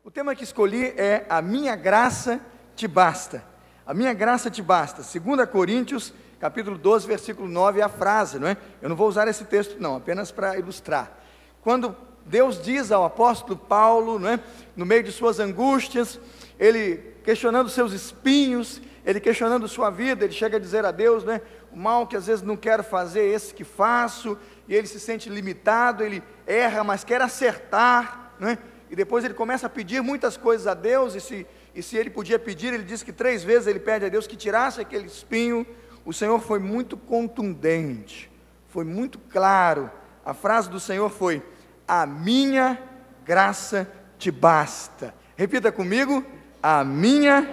O tema que escolhi é A Minha Graça Te Basta. A minha graça te basta. 2 Coríntios, capítulo 12, versículo 9, é a frase, não é? Eu não vou usar esse texto não, apenas para ilustrar. Quando Deus diz ao apóstolo Paulo, não é? No meio de suas angústias, ele questionando seus espinhos, ele questionando sua vida, ele chega a dizer a Deus, né? O mal que às vezes não quero fazer, esse que faço, e ele se sente limitado, ele erra, mas quer acertar, não é? E depois ele começa a pedir muitas coisas a Deus, e se ele podia pedir, ele disse que 3 vezes ele pede a Deus que tirasse aquele espinho. O Senhor foi muito contundente, foi muito claro. A frase do Senhor foi: a minha graça te basta. Repita comigo: a minha.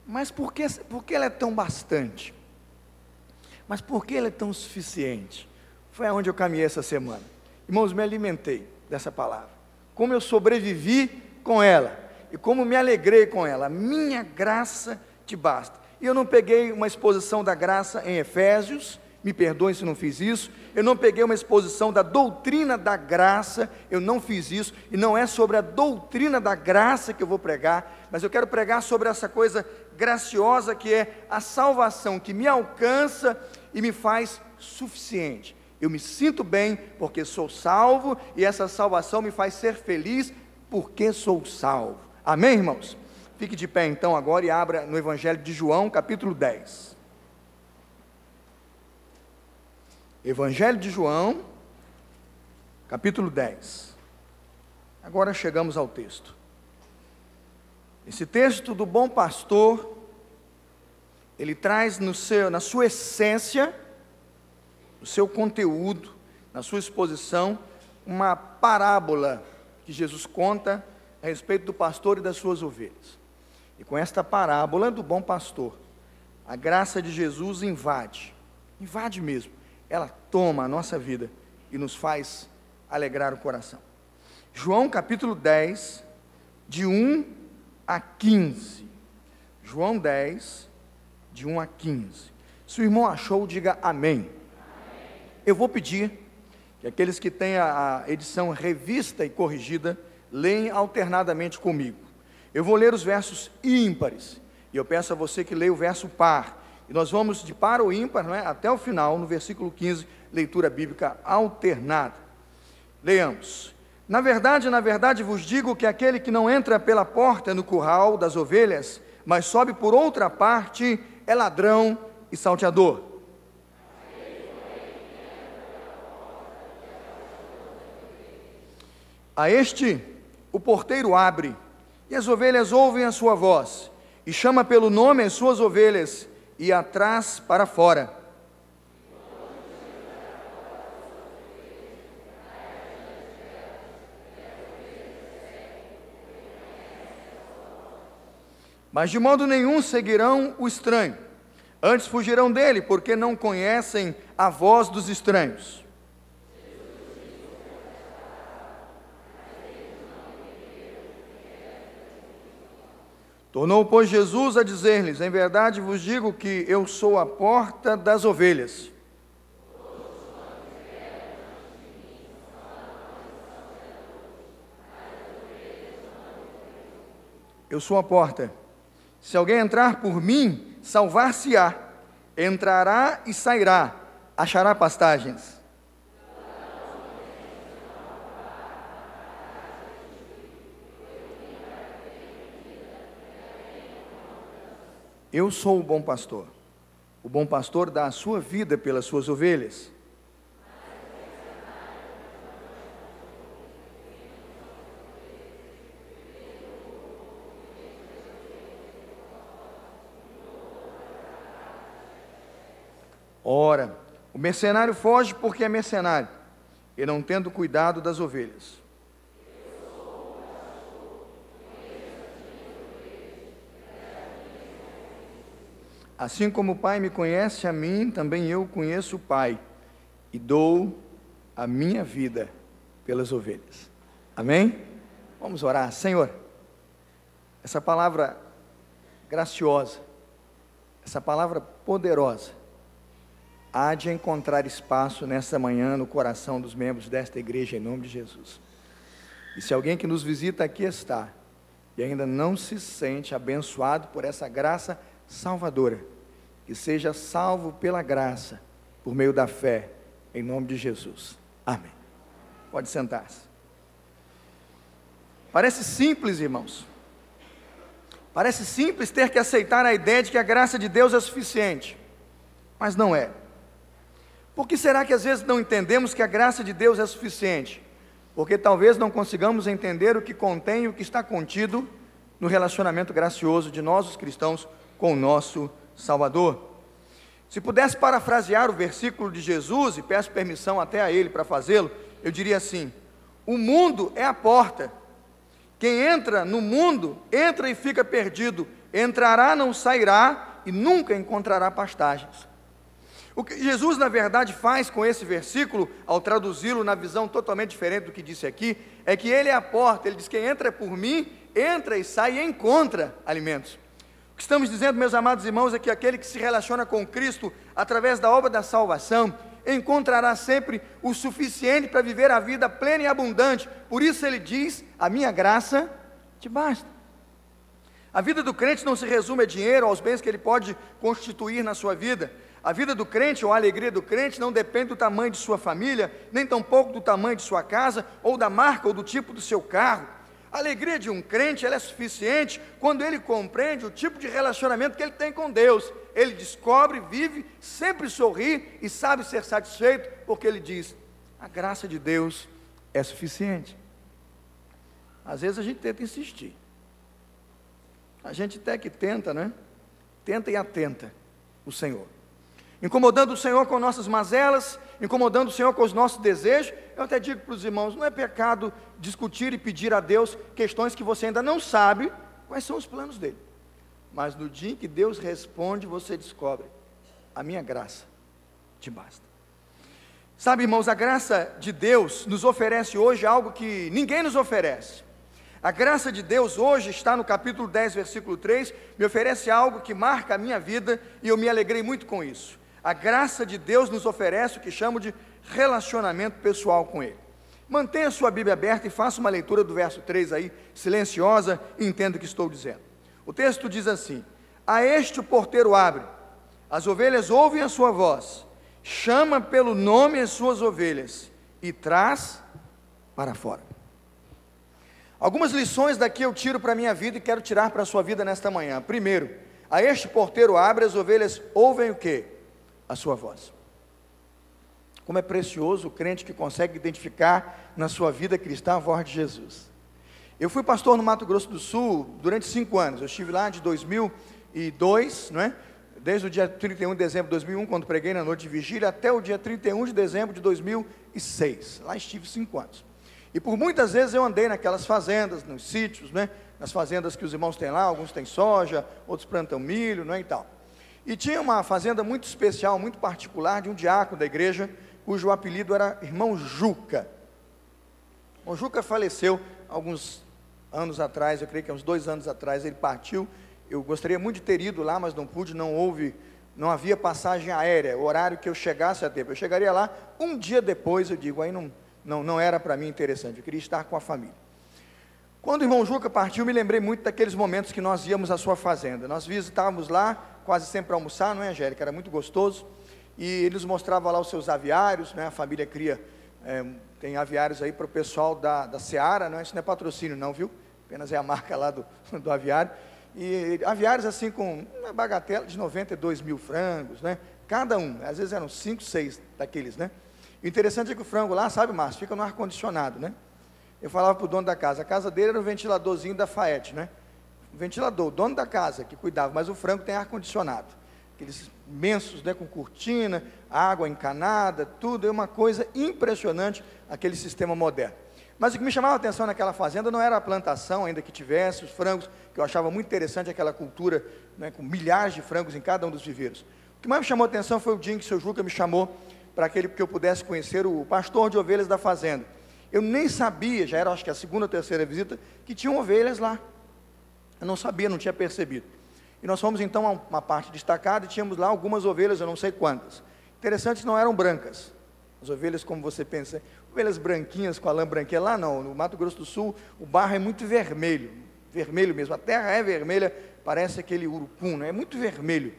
Mas por que ela é tão bastante? Mas por que ela é tão suficiente? Foi aonde eu caminhei essa semana. Irmãos, me alimentei dessa palavra. Como eu sobrevivi com ela, e como me alegrei com ela. A minha graça te basta. E eu não peguei uma exposição da graça em Efésios, me perdoem se não fiz isso. Eu não peguei uma exposição da doutrina da graça, eu não fiz isso. E não é sobre a doutrina da graça que eu vou pregar, mas eu quero pregar sobre essa coisa graciosa que é a salvação, que me alcança e me faz suficiente. Eu me sinto bem porque sou salvo, e essa salvação me faz ser feliz porque sou salvo. Amém, irmãos? Fique de pé então agora e abra no Evangelho de João, capítulo 10. Evangelho de João, capítulo 10. Agora chegamos ao texto. Esse texto do bom pastor, ele traz na sua essência, no seu conteúdo, na sua exposição, uma parábola que Jesus conta a respeito do pastor e das suas ovelhas. E com esta parábola do bom pastor, a graça de Jesus invade mesmo. Ela toma a nossa vida e nos faz alegrar o coração. João capítulo 10, de 1 a 15. João 10, de 1 a 15. Se o irmão achou, diga amém. Eu vou pedir que aqueles que têm a edição revista e corrigida, leem alternadamente comigo. Eu vou ler os versos ímpares, e eu peço a você que leia o verso par. E nós vamos de par ou ímpar, não é? Até o final, no versículo 15, leitura bíblica alternada. Leamos. Na verdade vos digo que aquele que não entra pela porta no curral das ovelhas, mas sobe por outra parte, é ladrão e salteador. A este o porteiro abre, e as ovelhas ouvem a sua voz, e chama pelo nome as suas ovelhas, e atrás para fora. Mas de modo nenhum seguirão o estranho, antes fugirão dele, porque não conhecem a voz dos estranhos. Tornou, pois, Jesus a dizer-lhes: em verdade vos digo que eu sou a porta das ovelhas. Eu sou a porta. Se alguém entrar por mim, salvar-se-á, entrará e sairá, achará pastagens. Eu sou o bom pastor. O bom pastor dá a sua vida pelas suas ovelhas. Ora, o mercenário foge porque é mercenário, e não tendo cuidado das ovelhas. Assim como o Pai me conhece a mim, também eu conheço o Pai, e dou a minha vida pelas ovelhas. Amém? Vamos orar. Senhor, essa palavra graciosa, essa palavra poderosa, há de encontrar espaço nessa manhã no coração dos membros desta igreja, em nome de Jesus. E se alguém que nos visita aqui está, e ainda não se sente abençoado por essa graça salvadora, que seja salvo pela graça, por meio da fé, em nome de Jesus. Amém. Pode sentar-se. Parece simples, irmãos. Parece simples ter que aceitar a ideia de que a graça de Deus é suficiente, mas não é. Por que será que às vezes não entendemos que a graça de Deus é suficiente? Porque talvez não consigamos entender o que contém e o que está contido no relacionamento gracioso de nós, os cristãos, com o nosso Salvador. Se pudesse parafrasear o versículo de Jesus, e peço permissão até a ele para fazê-lo, eu diria assim: o mundo é a porta. Quem entra no mundo, entra e fica perdido, entrará, não sairá e nunca encontrará pastagens. O que Jesus, na verdade, faz com esse versículo, ao traduzi-lo na visão totalmente diferente do que disse aqui, é que ele é a porta. Ele diz: quem entra por mim, entra e sai e encontra alimentos. O que estamos dizendo, meus amados irmãos, é que aquele que se relaciona com Cristo, através da obra da salvação, encontrará sempre o suficiente para viver a vida plena e abundante. Por isso ele diz: a minha graça te basta. A vida do crente não se resume a dinheiro, aos bens que ele pode constituir na sua vida. A vida do crente, ou a alegria do crente, não depende do tamanho de sua família, nem tampouco do tamanho de sua casa, ou da marca ou do tipo do seu carro. A alegria de um crente, ela é suficiente quando ele compreende o tipo de relacionamento que ele tem com Deus. Ele descobre, vive, sempre sorri e sabe ser satisfeito, porque ele diz: a graça de Deus é suficiente. Às vezes a gente tenta insistir. A gente até que tenta, né? Tenta e atenta o Senhor. Incomodando o Senhor com nossas mazelas, incomodando o Senhor com os nossos desejos. Eu até digo para os irmãos: não é pecado discutir e pedir a Deus questões que você ainda não sabe quais são os planos dele. Mas no dia em que Deus responde, você descobre: a minha graça te basta. Sabe, irmãos, a graça de Deus nos oferece hoje algo que ninguém nos oferece. A graça de Deus hoje está no capítulo 10, versículo 3, me oferece algo que marca a minha vida e eu me alegrei muito com isso. A graça de Deus nos oferece o que chamo de relacionamento pessoal com Ele. Mantenha sua Bíblia aberta e faça uma leitura do verso 3 aí, silenciosa, e entenda o que estou dizendo. O texto diz assim: a este o porteiro abre, as ovelhas ouvem a sua voz, chama pelo nome as suas ovelhas e traz para fora. Algumas lições daqui eu tiro para a minha vida e quero tirar para a sua vida nesta manhã. Primeiro, a este porteiro abre, as ovelhas ouvem o quê? A sua voz. Como é precioso o crente que consegue identificar na sua vida cristã a voz de Jesus. Eu fui pastor no Mato Grosso do Sul durante 5 anos. Eu estive lá de 2002, não é? Desde o dia 31 de dezembro de 2001, quando preguei na noite de vigília, até o dia 31 de dezembro de 2006. Lá estive 5 anos. E por muitas vezes eu andei naquelas fazendas, nos sítios, né? Nas fazendas que os irmãos têm lá, alguns têm soja, outros plantam milho, né? E tal. E tinha uma fazenda muito especial, muito particular, de um diácono da igreja, cujo apelido era Irmão Juca. O Juca faleceu alguns anos atrás, eu creio que há uns 2 anos atrás ele partiu. Eu gostaria muito de ter ido lá, mas não pude, não havia passagem aérea, o horário que eu chegasse a tempo. Eu chegaria lá um dia depois, eu digo, aí não era para mim interessante, eu queria estar com a família. Quando o irmão Juca partiu, me lembrei muito daqueles momentos que nós íamos à sua fazenda. Nós visitávamos lá, quase sempre para almoçar, não é, Angélica? Era muito gostoso. E ele nos mostrava lá os seus aviários, né? A família cria, tem aviários aí para o pessoal da Seara, não é? Isso não é patrocínio não, viu? Apenas é a marca lá do aviário. E aviários assim com uma bagatela de 92 mil frangos, né? Cada um, às vezes eram 5, 6 daqueles, né? O interessante é que o frango lá, sabe, Márcio, fica no ar-condicionado, né? Eu falava para o dono da casa, a casa dele era um ventiladorzinho da Faete, né? O ventilador, o dono da casa que cuidava, mas o frango tem ar-condicionado. Aqueles imensos, né, com cortina, água encanada, tudo, é uma coisa impressionante, aquele sistema moderno. Mas o que me chamava a atenção naquela fazenda não era a plantação, ainda que tivesse, os frangos, que eu achava muito interessante, aquela cultura, né, com milhares de frangos em cada um dos viveiros. O que mais me chamou a atenção foi o dia em que o seu Juca me chamou para que eu pudesse conhecer o pastor de ovelhas da fazenda. Eu nem sabia, já era acho que a 2ª ou 3ª visita, que tinham ovelhas lá. Eu não sabia, não tinha percebido. E nós fomos então a uma parte destacada e tínhamos lá algumas ovelhas, eu não sei quantas. Interessante que não eram brancas. As ovelhas, como você pensa, ovelhas branquinhas com a lã branquinha, lá não, no Mato Grosso do Sul, o barro é muito vermelho, vermelho mesmo, a terra é vermelha, parece aquele urucum, né? É muito vermelho.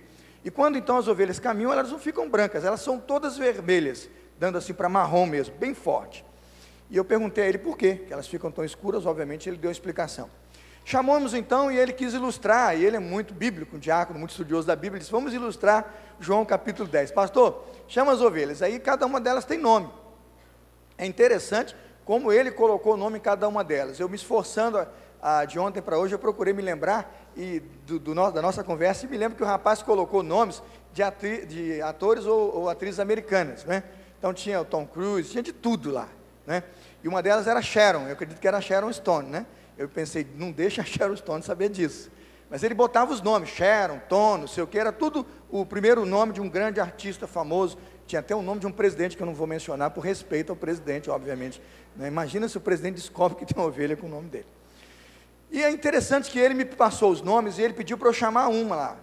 E quando então as ovelhas caminham, elas não ficam brancas, elas são todas vermelhas, dando assim para marrom mesmo, bem forte. E eu perguntei a ele por quê, que elas ficam tão escuras, obviamente ele deu a explicação. Chamamos então e ele quis ilustrar, e ele é muito bíblico, um diácono, muito estudioso da Bíblia, ele disse, vamos ilustrar João capítulo 10. Pastor, chama as ovelhas, aí cada uma delas tem nome. É interessante como ele colocou o nome em cada uma delas. Eu me esforçando de ontem para hoje, eu procurei me lembrar da nossa conversa, e me lembro que o rapaz colocou nomes de atores ou atrizes americanas, né? Então tinha o Tom Cruise, tinha de tudo lá, né? E uma delas era Sharon, eu acredito que era Sharon Stone, né? Eu pensei, não deixa a Sharon Stone saber disso. Mas ele botava os nomes, Sharon, Tom, não sei o que, era tudo o primeiro nome de um grande artista famoso. Tinha até o nome de um presidente que eu não vou mencionar, por respeito ao presidente, obviamente, né? Imagina se o presidente descobre que tem uma ovelha com o nome dele. E é interessante que ele me passou os nomes e ele pediu para eu chamar uma lá.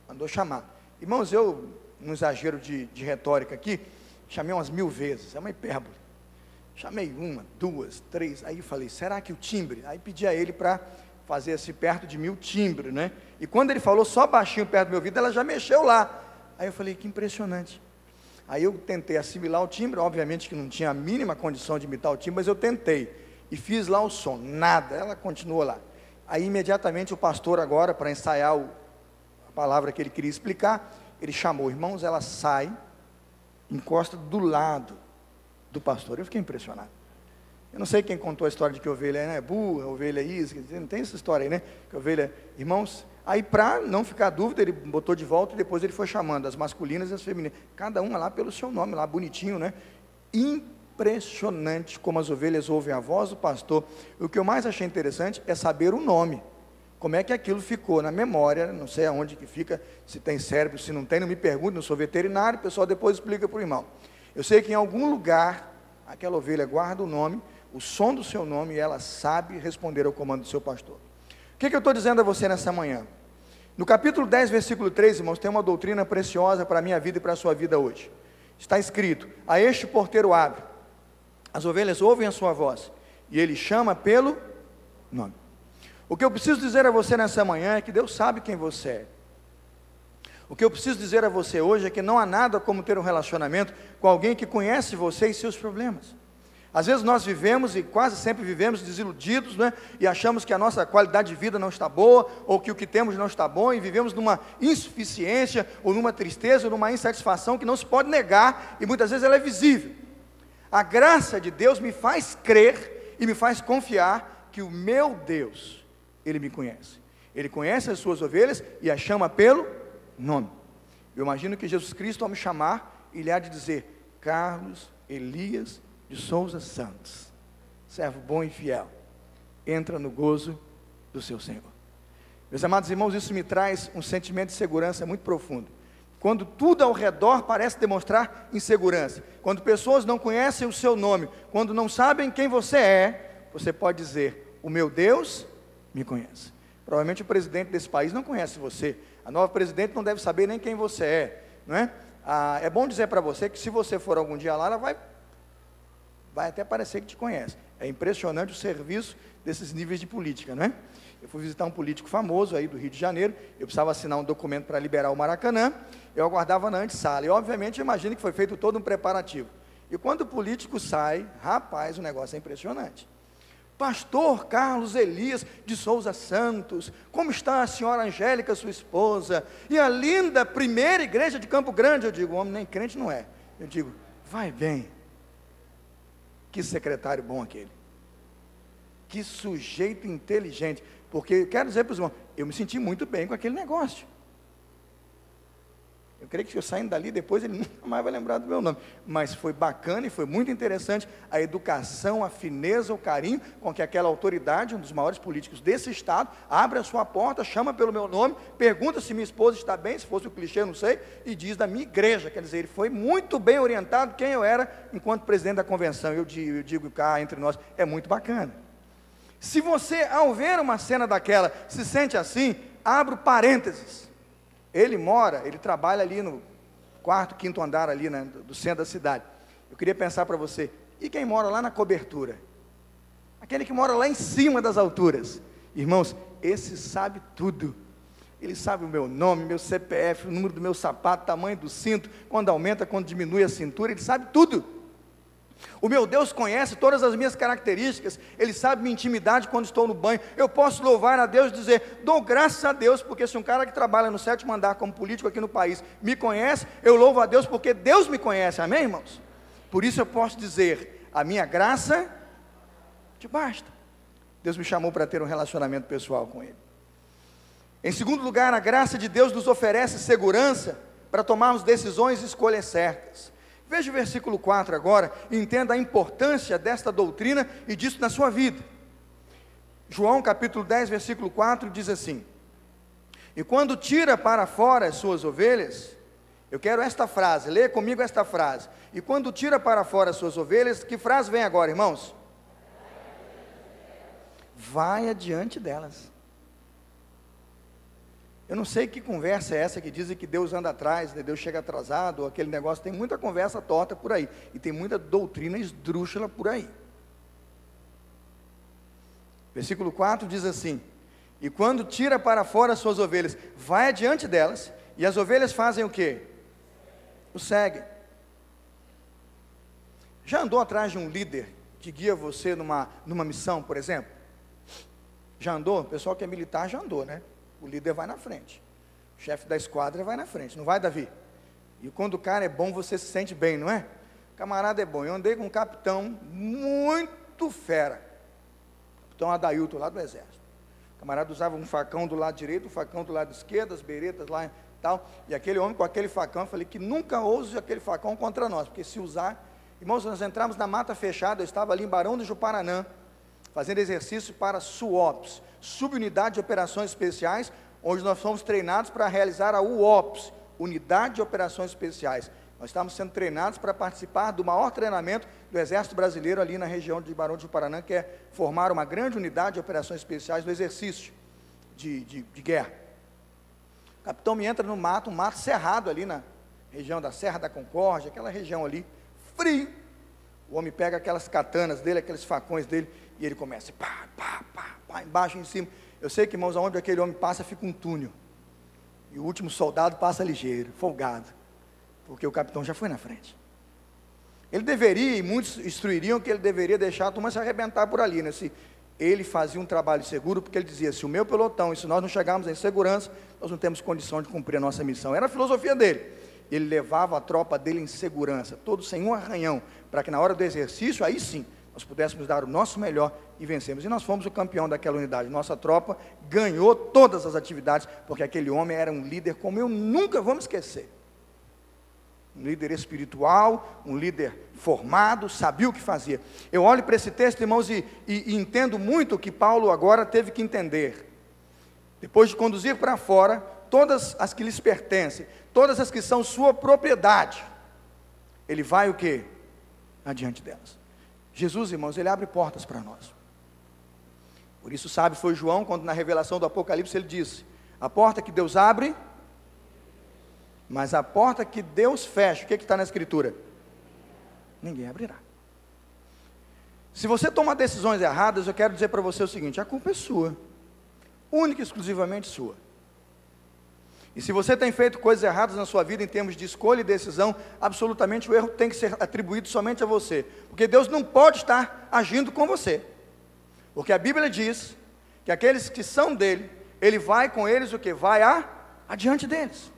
Mandou chamar. Irmãos, eu, num exagero de retórica aqui, chamei umas 1000 vezes, é uma hipérbole. Chamei uma, 2, 3, aí eu falei, será que o timbre? Aí pedi a ele para fazer assim, perto de mim o timbre, né? E quando ele falou só baixinho perto do meu ouvido, ela já mexeu lá. Aí eu falei, que impressionante. Aí eu tentei assimilar o timbre, obviamente que não tinha a mínima condição de imitar o timbre, mas eu tentei. E fiz lá o som, nada, ela continuou lá. Aí imediatamente o pastor agora, para ensaiar a palavra que ele queria explicar, ele chamou, irmãos, ela sai, encosta do lado do pastor. Eu fiquei impressionado. Eu não sei quem contou a história de que ovelha é, né, burra, ovelha é isso, não tem essa história aí, né, que ovelha, irmãos, aí para não ficar dúvida, ele botou de volta e depois ele foi chamando as masculinas e as femininas, cada uma lá pelo seu nome, lá bonitinho, né, impressionante como as ovelhas ouvem a voz do pastor. O que eu mais achei interessante é saber o nome, como é que aquilo ficou na memória, não sei aonde que fica, se tem cérebro, se não tem, não me pergunte, não sou veterinário, o pessoal depois explica para o irmão. Eu sei que em algum lugar, aquela ovelha guarda o nome, o som do seu nome, e ela sabe responder ao comando do seu pastor. O que eu estou dizendo a você nessa manhã? No capítulo 10, versículo 3, irmãos, tem uma doutrina preciosa para a minha vida e para a sua vida hoje. Está escrito, a este porteiro abre, as ovelhas ouvem a sua voz, e ele chama pelo nome. O que eu preciso dizer a você nessa manhã é que Deus sabe quem você é. O que eu preciso dizer a você hoje é que não há nada como ter um relacionamento com alguém que conhece você e seus problemas. Às vezes nós vivemos, e quase sempre vivemos desiludidos, né? E achamos que a nossa qualidade de vida não está boa, ou que o que temos não está bom, e vivemos numa insuficiência, ou numa tristeza, ou numa insatisfação que não se pode negar, e muitas vezes ela é visível. A graça de Deus me faz crer, e me faz confiar, que o meu Deus, Ele me conhece. Ele conhece as suas ovelhas, e as chama pelo nome. Eu imagino que Jesus Cristo, ao me chamar, Ele há de dizer, Carlos Elias de Souza Santos, servo bom e fiel, entra no gozo do seu Senhor. Meus amados irmãos, isso me traz um sentimento de segurança muito profundo. Quando tudo ao redor parece demonstrar insegurança, quando pessoas não conhecem o seu nome, quando não sabem quem você é, você pode dizer, o meu Deus me conhece. Provavelmente o presidente desse país não conhece você, a nova presidente não deve saber nem quem você é, não é? É bom dizer para você que se você for algum dia lá, ela vai até parecer que te conhece. É impressionante o serviço desses níveis de política, não é? Eu fui visitar um político famoso aí do Rio de Janeiro, eu precisava assinar um documento para liberar o Maracanã, eu aguardava na antessala, e obviamente eu imagino que foi feito todo um preparativo. E quando o político sai, rapaz, o negócio é impressionante. Pastor Carlos Elias de Souza Santos, como está a senhora Angélica, sua esposa, e a linda primeira igreja de Campo Grande? Eu digo, homem nem crente não é. Eu digo, vai bem. Que secretário bom aquele. Que sujeito inteligente. Porque eu quero dizer para os irmãos, eu me senti muito bem com aquele negócio. Eu creio que eu saindo dali, depois ele nunca mais vai lembrar do meu nome. Mas foi bacana e foi muito interessante a educação, a fineza, o carinho com que aquela autoridade, um dos maiores políticos desse estado, abre a sua porta, chama pelo meu nome, pergunta se minha esposa está bem, se fosse o clichê, eu não sei, e diz da minha igreja. Quer dizer, ele foi muito bem orientado quem eu era enquanto presidente da convenção. Eu digo cá entre nós, é muito bacana. Se você, ao ver uma cena daquela, se sente assim, abra parênteses. Ele trabalha ali no 4º, 5º andar ali, né, do centro da cidade. Eu queria pensar para você, e quem mora lá na cobertura? Aquele que mora lá em cima das alturas. Irmãos, esse sabe tudo. Ele sabe o meu nome, meu CPF, o número do meu sapato, tamanho do cinto, quando aumenta, quando diminui a cintura, Ele sabe tudo. O meu Deus conhece todas as minhas características, Ele sabe minha intimidade quando estou no banho. Eu posso louvar a Deus e dizer, dou graças a Deus, porque se um cara que trabalha no 7º andar como político aqui no país me conhece, eu louvo a Deus porque Deus me conhece, amém, irmãos? Por isso eu posso dizer, a minha graça te basta. Deus me chamou para ter um relacionamento pessoal com Ele. Em segundo lugar, a graça de Deus nos oferece segurança para tomarmos decisões e escolhas certas. Veja o versículo 4 agora, e entenda a importância desta doutrina e disso na sua vida. João capítulo 10, versículo 4 diz assim: e quando tira para fora as suas ovelhas, eu quero esta frase, leia comigo esta frase, e quando tira para fora as suas ovelhas, que frase vem agora, irmãos? Vai adiante delas. Eu não sei que conversa é essa que dizem que Deus anda atrás, né? Deus chega atrasado, ou aquele negócio, tem muita conversa torta por aí, e tem muita doutrina esdrúxula por aí. Versículo 4 diz assim: e quando tira para fora as suas ovelhas, vai adiante delas, e as ovelhas fazem o quê? O seguem. Já andou atrás de um líder que guia você numa missão, por exemplo? Já andou? O pessoal que é militar já andou, né? O líder vai na frente, o chefe da esquadra vai na frente, não vai, Davi? E quando o cara é bom, você se sente bem, não é? O camarada é bom. Eu andei com um capitão muito fera, capitão Adailton, lá do exército. O camarada usava um facão do lado direito, um facão do lado esquerdo, as beretas lá e tal, e aquele homem com aquele facão, eu falei que nunca use aquele facão contra nós, porque se usar, irmãos, nós entramos na mata fechada, eu estava ali em Barão do Juparanã, fazendo exercício para SUOPS, Subunidade de Operações Especiais, onde nós fomos treinados para realizar a UOPS, Unidade de Operações Especiais. Nós estávamos sendo treinados para participar do maior treinamento do Exército Brasileiro ali na região de Barão do Juparanã, que é formar uma grande unidade de operações especiais no exercício de guerra. O capitão me entra no mato, um mato cerrado ali na região da Serra da Concórdia, aquela região ali, frio. O homem pega aquelas katanas dele, aqueles facões dele, e ele começa, pá, pá, pá, pá, embaixo e em cima. Eu sei que, irmãos, aonde aquele homem passa, fica um túnel. E o último soldado passa ligeiro, folgado, porque o capitão já foi na frente. Ele deveria, e muitos instruiriam que ele deveria deixar a turma se arrebentar por ali, né? Se ele fazia um trabalho seguro, porque ele dizia, se o meu pelotão, e se nós não chegarmos em segurança, nós não temos condição de cumprir a nossa missão. Era a filosofia dele. Ele levava a tropa dele em segurança, todos sem um arranhão, para que na hora do exercício, aí sim, nós pudéssemos dar o nosso melhor e vencermos. E nós fomos o campeão daquela unidade. Nossa tropa ganhou todas as atividades, porque aquele homem era um líder como eu nunca vou me esquecer. Um líder espiritual, um líder formado, sabia o que fazia. Eu olho para esse texto, irmãos, e entendo muito o que Paulo agora teve que entender. Depois de conduzir para fora todas as que lhes pertencem, todas as que são sua propriedade, ele vai o quê? Adiante delas. Jesus, irmãos, ele abre portas para nós. Por isso, sabe, foi João, quando na revelação do Apocalipse ele disse, a porta que Deus abre, mas a porta que Deus fecha, o que está na Escritura? Ninguém abrirá. Se você tomar decisões erradas, eu quero dizer para você o seguinte, a culpa é sua, única e exclusivamente sua. E se você tem feito coisas erradas na sua vida em termos de escolha e decisão, absolutamente o erro tem que ser atribuído somente a você, porque Deus não pode estar agindo com você, porque a Bíblia diz que aqueles que são dele, ele vai com eles o que? Vai adiante deles.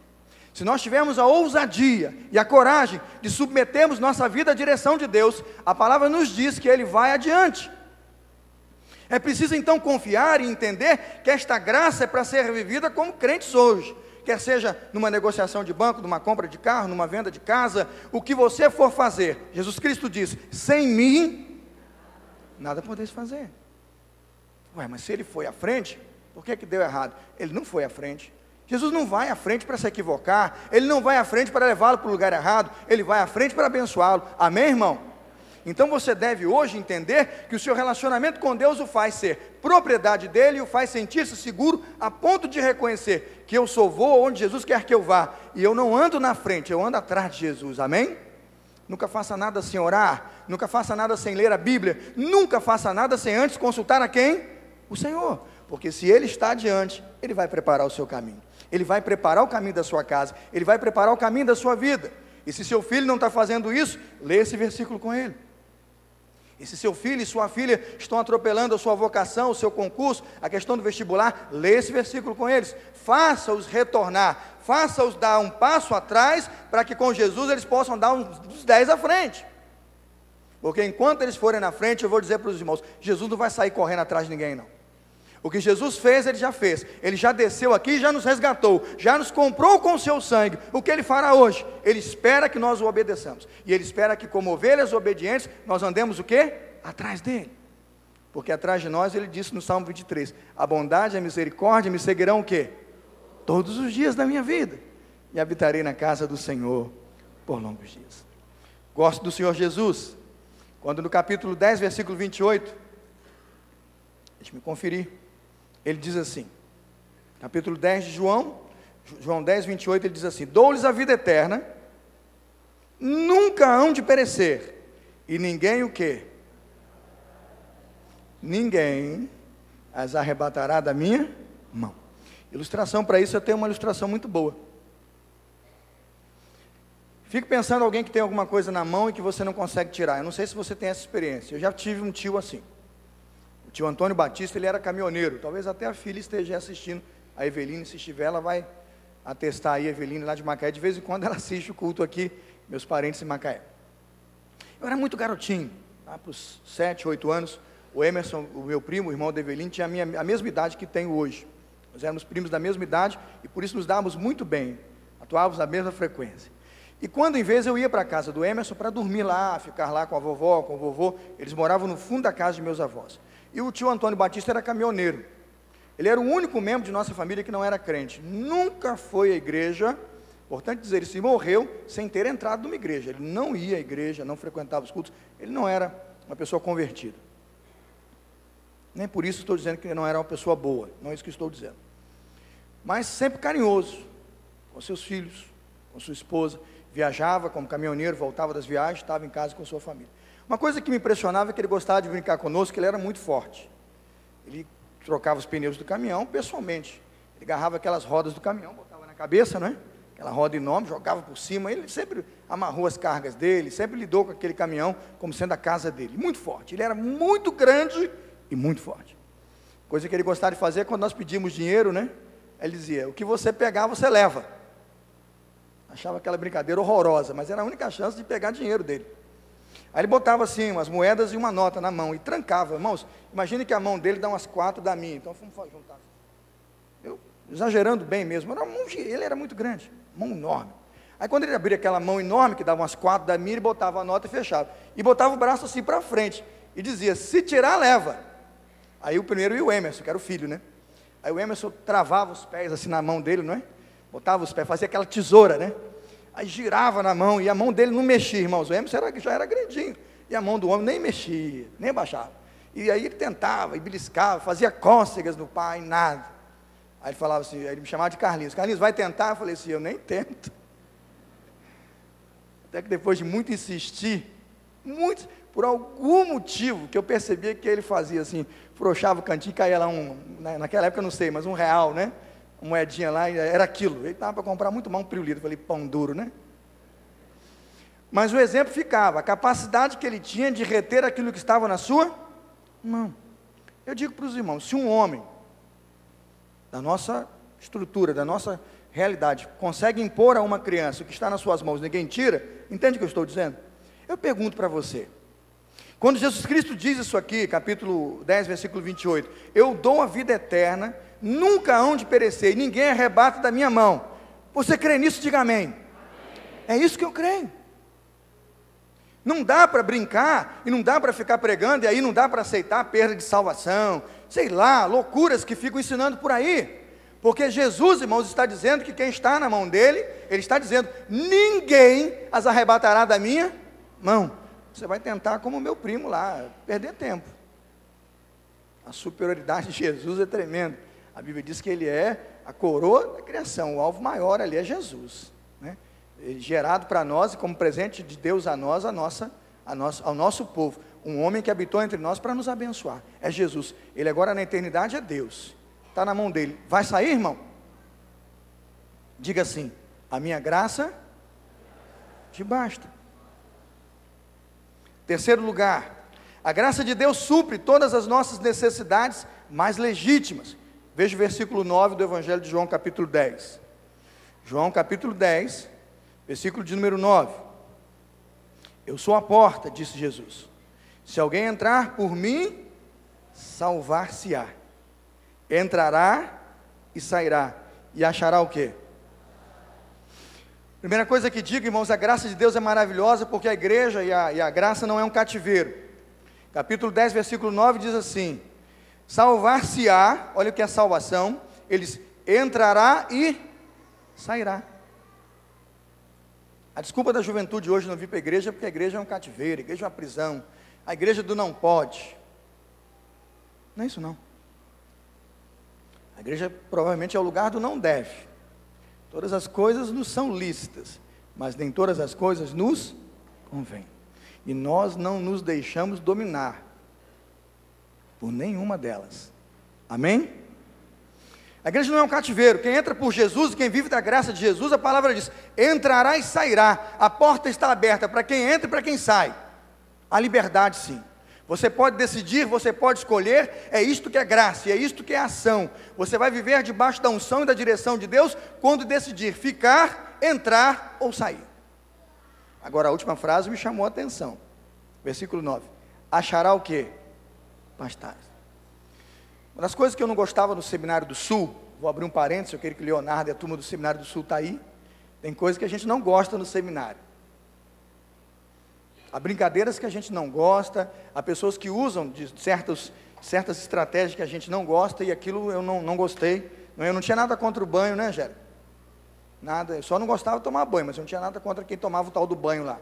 Se nós tivermos a ousadia e a coragem de submetermos nossa vida à direção de Deus, a palavra nos diz que ele vai adiante. É preciso então confiar e entender que esta graça é para ser vivida como crentes hoje, quer seja numa negociação de banco, numa compra de carro, numa venda de casa, o que você for fazer, Jesus Cristo diz, sem mim, nada podeis fazer. Ué, mas se ele foi à frente, por que deu errado? Ele não foi à frente. Jesus não vai à frente para se equivocar, ele não vai à frente para levá-lo para o lugar errado, ele vai à frente para abençoá-lo, amém, irmão? Então você deve hoje entender que o seu relacionamento com Deus o faz ser propriedade dele, e o faz sentir-se seguro a ponto de reconhecer que eu só vou onde Jesus quer que eu vá, e eu não ando na frente, eu ando atrás de Jesus, amém? Nunca faça nada sem orar, nunca faça nada sem ler a Bíblia, nunca faça nada sem antes consultar a quem? O Senhor, porque se Ele está adiante, Ele vai preparar o seu caminho, Ele vai preparar o caminho da sua casa, Ele vai preparar o caminho da sua vida. E se seu filho não está fazendo isso, lê esse versículo com ele. E se seu filho e sua filha estão atropelando a sua vocação, o seu concurso, a questão do vestibular, lê esse versículo com eles, faça-os retornar, faça-os dar um passo atrás, para que com Jesus eles possam dar uns 10 à frente, porque enquanto eles forem na frente, eu vou dizer para os irmãos, Jesus não vai sair correndo atrás de ninguém não. O que Jesus fez, Ele já fez, Ele já desceu aqui e já nos resgatou, já nos comprou com o seu sangue. O que Ele fará hoje? Ele espera que nós o obedeçamos, e Ele espera que como ovelhas obedientes, nós andemos o quê? Atrás dEle, porque atrás de nós, Ele disse no Salmo 23, a bondade e a misericórdia me seguirão o quê? Todos os dias da minha vida, e habitarei na casa do Senhor por longos dias. Gosto do Senhor Jesus, quando no capítulo 10, versículo 28, deixe-me conferir, ele diz assim, capítulo 10 de João 10, 28, ele diz assim, dou-lhes a vida eterna, nunca hão de perecer, e ninguém o quê? Ninguém as arrebatará da minha mão. Ilustração para isso, eu tenho uma ilustração muito boa. Fico pensando em alguém que tem alguma coisa na mão e que você não consegue tirar. Eu não sei se você tem essa experiência, eu já tive um tio assim. O tio Antônio Batista, ele era caminhoneiro, talvez até a filha esteja assistindo, a Eveline, se estiver, ela vai atestar aí, a Eveline lá de Macaé, de vez em quando ela assiste o culto aqui, meus parentes em Macaé. Eu era muito garotinho, tá, para os 7, 8 anos, o Emerson, o meu primo, o irmão da Eveline, tinha a mesma idade que tenho hoje, nós éramos primos da mesma idade, e por isso nos dávamos muito bem, atuávamos na mesma frequência. E quando em vez eu ia para a casa do Emerson, para dormir lá, ficar lá com a vovó, com o vovô, eles moravam no fundo da casa de meus avós. E o tio Antônio Batista era caminhoneiro. Ele era o único membro de nossa família que não era crente. Nunca foi à igreja, importante dizer, ele se morreu sem ter entrado numa igreja. Ele não ia à igreja, não frequentava os cultos, ele não era uma pessoa convertida. Nem por isso estou dizendo que ele não era uma pessoa boa, não é isso que estou dizendo. Mas sempre carinhoso, com seus filhos, com sua esposa, viajava como caminhoneiro, voltava das viagens, estava em casa com sua família. Uma coisa que me impressionava é que ele gostava de brincar conosco, que ele era muito forte. Ele trocava os pneus do caminhão pessoalmente. Ele agarrava aquelas rodas do caminhão, botava na cabeça, né? Aquela roda enorme, jogava por cima. Ele sempre amarrou as cargas dele, sempre lidou com aquele caminhão como sendo a casa dele. Muito forte. Ele era muito grande e muito forte. Coisa que ele gostava de fazer quando nós pedíamos dinheiro, né? Ele dizia, o que você pegar, você leva. Achava aquela brincadeira horrorosa, mas era a única chance de pegar dinheiro dele. Aí ele botava assim, umas moedas e uma nota na mão, e trancava, irmãos, imagine que a mão dele dá umas 4 da minha, então vamos juntar. Eu, exagerando bem mesmo, ele era muito grande, mão enorme. Aí quando ele abria aquela mão enorme, que dava umas 4 da minha, ele botava a nota e fechava, e botava o braço assim para frente, e dizia, se tirar, leva. Aí o primeiro e o Emerson, que era o filho, né? Aí o Emerson travava os pés assim na mão dele, não é? Botava os pés, fazia aquela tesoura, né? Aí girava na mão, e a mão dele não mexia, irmãos, o Emerson já era grandinho, e a mão do homem nem mexia, nem abaixava, e aí ele tentava, e beliscava, fazia cócegas no pai, nada. Aí ele falava assim, aí ele me chamava de Carlinhos, Carlinhos, vai tentar? Eu falei assim, eu nem tento. Até que depois de muito insistir, por algum motivo, que eu percebia que ele fazia assim, frouxava o cantinho, caía lá naquela época eu não sei, mas R$1, né? Uma moedinha lá, era aquilo. Ele estava para comprar muito mal um pirulito. Eu falei, pão duro, né? Mas o exemplo ficava, a capacidade que ele tinha de reter aquilo que estava na sua mão. Eu digo para os irmãos, se um homem, da nossa estrutura, da nossa realidade, consegue impor a uma criança o que está nas suas mãos, ninguém tira, entende o que eu estou dizendo? Eu pergunto para você, quando Jesus Cristo diz isso aqui, capítulo 10, versículo 28, eu dou a vida eterna, nunca hão de perecer, e ninguém arrebata da minha mão. Você crê nisso? Diga amém. É isso que eu creio. Não dá para brincar, e não dá para ficar pregando, e aí não dá para aceitar a perda de salvação, sei lá, loucuras que ficam ensinando por aí, porque Jesus, irmãos, está dizendo que quem está na mão dele, ele está dizendo, ninguém as arrebatará da minha mão. Você vai tentar como o meu primo lá, perder tempo. A superioridade de Jesus é tremenda. A Bíblia diz que ele é a coroa da criação, o alvo maior ali é Jesus, né? gerado para nós, como presente de Deus a nós, ao nosso povo. Um homem que habitou entre nós para nos abençoar. É Jesus. Ele agora na eternidade é Deus. Está na mão dele. Vai sair, irmão? Diga assim: a minha graça te basta. Terceiro lugar, a graça de Deus supre todas as nossas necessidades mais legítimas. Veja o versículo 9 do Evangelho de João, capítulo 10. João, capítulo 10, versículo de número 9. Eu sou a porta, disse Jesus. Se alguém entrar por mim, salvar-se-á. Entrará e sairá. E achará o quê? Primeira coisa que digo, irmãos, a graça de Deus é maravilhosa, porque a igreja e a graça não é um cativeiro. Capítulo 10, versículo 9 diz assim: salvar-se-á, olha o que é salvação, eles entrará e sairá. A desculpa da juventude hoje não vir para a igreja, porque a igreja é um cativeiro, a igreja é uma prisão, a igreja do não pode. Não é isso não. A igreja provavelmente é o lugar do não deve. Todas as coisas nos são lícitas, mas nem todas as coisas nos convêm. E nós não nos deixamos dominar por nenhuma delas. Amém? A igreja não é um cativeiro. Quem entra por Jesus, quem vive da graça de Jesus, a palavra diz: entrará e sairá. A porta está aberta para quem entra e para quem sai. A liberdade, sim. Você pode decidir, você pode escolher. É isto que é graça, é isto que é ação. Você vai viver debaixo da unção e da direção de Deus quando decidir ficar, entrar ou sair. Agora a última frase me chamou a atenção. Versículo 9. Achará o quê? Pastagem. Uma das coisas que eu não gostava no Seminário do Sul, vou abrir um parênteses, eu queria que o Leonardo e a turma do Seminário do Sul está aí. Tem coisas que a gente não gosta no seminário. Há brincadeiras que a gente não gosta, há pessoas que usam de certas estratégias que a gente não gosta, e aquilo eu não gostei. Eu não tinha nada contra o banho, né, Gério? Nada, eu só não gostava de tomar banho, mas eu não tinha nada contra quem tomava o tal do banho lá.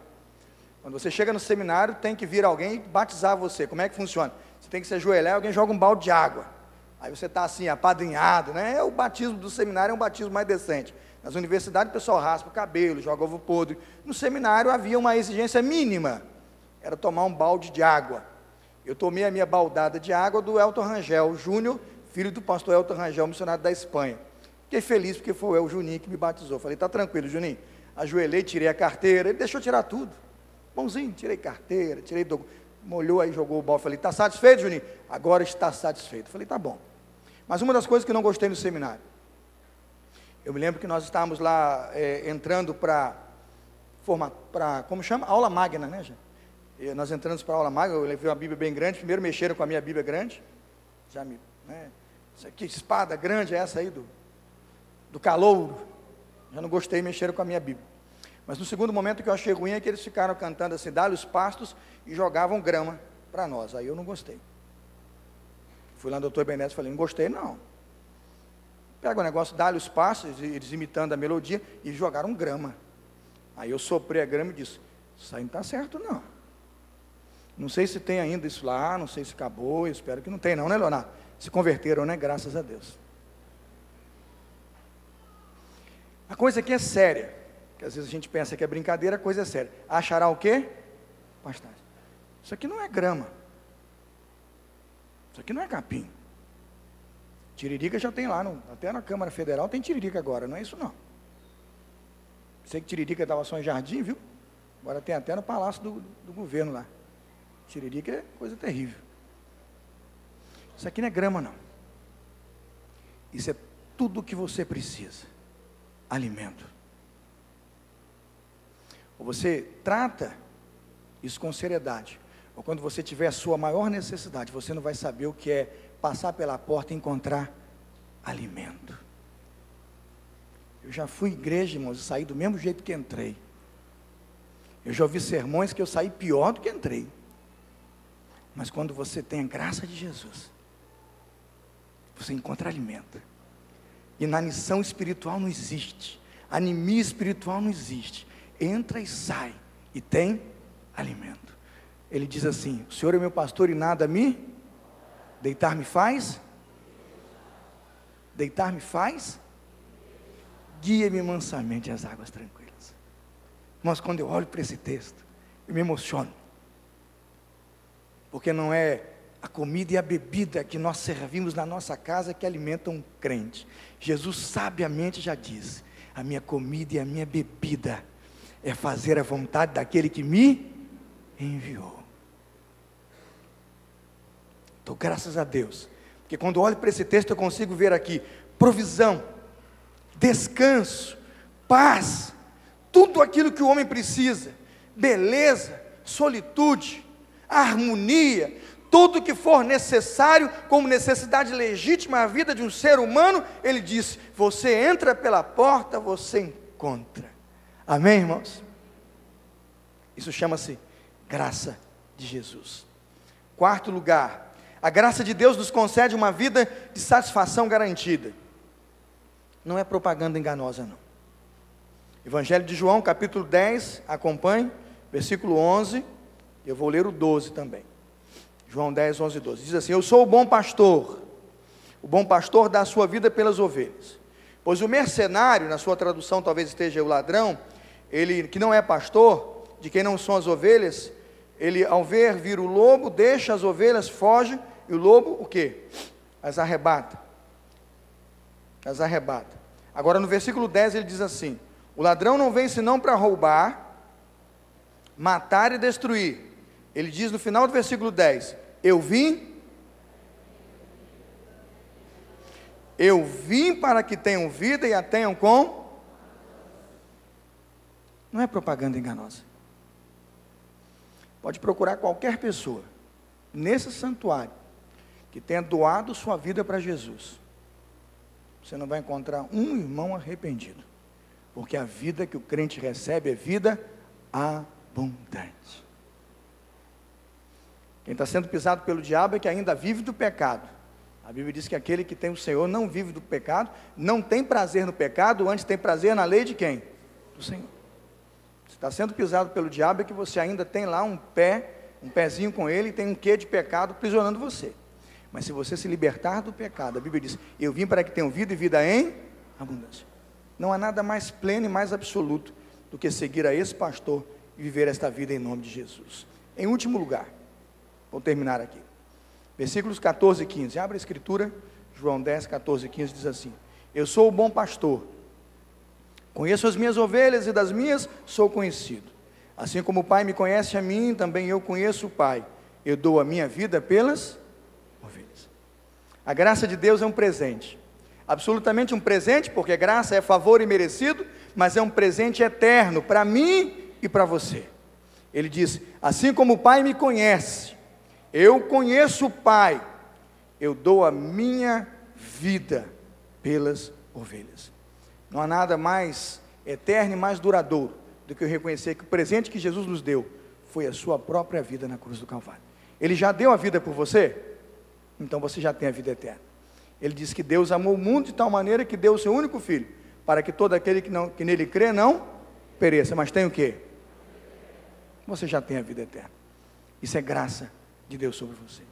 Quando você chega no seminário, tem que vir alguém e batizar você. Como é que funciona? Você tem que se ajoelhar e alguém joga um balde de água. Aí você está assim, apadrinhado, né? O batismo do seminário é um batismo mais decente. Nas universidades o pessoal raspa o cabelo, joga ovo podre. No seminário havia uma exigência mínima, era tomar um balde de água. Eu tomei a minha baldada de água do Elton Rangel Júnior, filho do pastor Elton Rangel, missionário da Espanha. Fiquei feliz porque foi o Juninho que me batizou. Falei: está tranquilo, Juninho. Ajoelhei, tirei a carteira, ele deixou tirar tudo. Bonzinho, tirei carteira, molhou aí, jogou o balde. Falei: está satisfeito, Juninho? Agora está satisfeito. Falei: tá bom. Mas uma das coisas que eu não gostei no seminário, eu me lembro que nós estávamos lá entrando para como chama? Aula magna, né, gente? E nós entramos para a aula magna, eu levei uma Bíblia bem grande, primeiro mexeram com a minha Bíblia grande, isso aqui, espada grande, é essa aí do calouro, já não gostei, mexeram com a minha Bíblia. Mas no segundo momento que eu achei ruim é que eles ficaram cantando assim: dá-lhe os pastos, e jogavam grama para nós, aí eu não gostei. Fui lá no doutor Benedito e falei: não gostei não. Pega o negócio, dá-lhe os pastos, eles imitando a melodia, e jogaram grama. Aí eu soprei a grama e disse: isso aí não está certo não. Não sei se tem ainda isso lá, não sei se acabou, eu espero que não tenha não, né, Leonardo? Se converteram, né? Graças a Deus. A coisa aqui é séria, que às vezes a gente pensa que é brincadeira, a coisa é séria. Achará o quê? Pastagem. Isso aqui não é grama. Isso aqui não é capim. Tiririca já tem lá, até na Câmara Federal tem tiririca agora, não é isso não. Sei que tiririca estava só em Jardim, viu? Agora tem até no Palácio do Governo lá. Tiririca é coisa terrível. Isso aqui não é grama não. Isso é tudo o que você precisa. Alimento. Ou você trata isso com seriedade, ou quando você tiver a sua maior necessidade, você não vai saber o que é passar pela porta e encontrar alimento. Eu já fui à igreja, irmãos, e saí do mesmo jeito que entrei. Eu já ouvi sermões que eu saí pior do que entrei. Mas quando você tem a graça de Jesus, você encontra alimento. E na lição espiritual não existe, anemia espiritual não existe. Entra e sai, e tem alimento. Ele diz assim: o Senhor é meu pastor e nada me deitar me faz, guia-me mansamente às águas tranquilas. Mas quando eu olho para esse texto, eu me emociono. Porque não é a comida e a bebida que nós servimos na nossa casa que alimentam um crente. Jesus sabiamente já disse: a minha comida e a minha bebida é fazer a vontade daquele que me enviou. Então, graças a Deus, porque quando eu olho para esse texto eu consigo ver aqui provisão, descanso, paz, tudo aquilo que o homem precisa, beleza, solitude, harmonia, tudo que for necessário, como necessidade legítima à vida de um ser humano, ele disse: você entra pela porta, você encontra. Amém, irmãos? Isso chama-se graça de Jesus. Quarto lugar, a graça de Deus nos concede uma vida de satisfação garantida. Não é propaganda enganosa, não. Evangelho de João, capítulo 10, acompanhe, versículo 11, eu vou ler o 12 também. João 10, 11 e 12, diz assim: eu sou o bom pastor dá a sua vida pelas ovelhas. Pois o mercenário, na sua tradução talvez esteja o ladrão, ele que não é pastor, de quem não são as ovelhas, ele ao ver vir o lobo, deixa as ovelhas, foge, e o lobo, o quê? As arrebata. Agora no versículo 10 ele diz assim: o ladrão não vem senão para roubar, matar e destruir. Ele diz no final do versículo 10, eu vim para que tenham vida e a tenham com... Não é propaganda enganosa. Pode procurar qualquer pessoa nesse santuário que tenha doado sua vida para Jesus. Você não vai encontrar um irmão arrependido, porque a vida que o crente recebe é vida abundante. Quem está sendo pisado pelo diabo é que ainda vive do pecado. A Bíblia diz que aquele que tem o Senhor não vive do pecado, não tem prazer no pecado, antes tem prazer na lei de quem? Do Senhor. Você está sendo pisado pelo diabo é que você ainda tem lá um pezinho com ele, e tem um quê de pecado aprisionando você. Mas se você se libertar do pecado, a Bíblia diz: eu vim para que tenham vida e vida em abundância. Não há nada mais pleno e mais absoluto do que seguir a esse pastor e viver esta vida em nome de Jesus. Em último lugar, vou terminar aqui, versículos 14 e 15, abre a escritura, João 10, 14 e 15, diz assim: eu sou o bom pastor, conheço as minhas ovelhas e das minhas sou conhecido. Assim como o Pai me conhece a mim, também eu conheço o Pai, eu dou a minha vida pelas ovelhas. A graça de Deus é um presente, absolutamente um presente, porque graça é favor imerecido, mas é um presente eterno, para mim e para você. Ele diz: assim como o Pai me conhece, eu conheço o Pai, eu dou a minha vida pelas ovelhas. Não há nada mais eterno e mais duradouro do que eu reconhecer que o presente que Jesus nos deu foi a sua própria vida na cruz do Calvário. Ele já deu a vida por você? Então você já tem a vida eterna. Ele diz que Deus amou o mundo de tal maneira que deu o seu único Filho, para que todo aquele que nele crê não pereça, mas tem o quê? Você já tem a vida eterna. Isso é graça de Deus sobre você.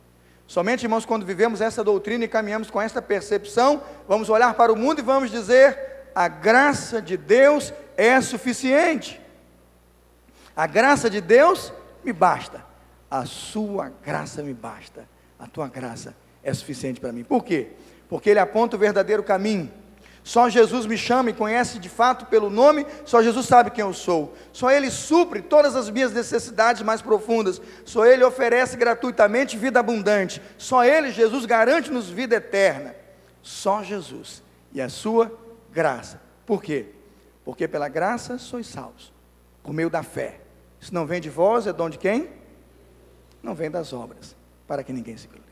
Somente, irmãos, quando vivemos essa doutrina e caminhamos com esta percepção, vamos olhar para o mundo e vamos dizer: a graça de Deus é suficiente. A graça de Deus me basta. A sua graça me basta. A tua graça é suficiente para mim. Por quê? Porque Ele aponta o verdadeiro caminho. Só Jesus me chama e conhece de fato pelo nome, só Jesus sabe quem eu sou. Só Ele supre todas as minhas necessidades mais profundas. Só Ele oferece gratuitamente vida abundante. Só Ele, Jesus, garante-nos vida eterna. Só Jesus e a sua graça. Por quê? Porque pela graça sois salvos, por meio da fé. Isso não vem de vós, é dom de quem? Não vem das obras, para que ninguém se glorie.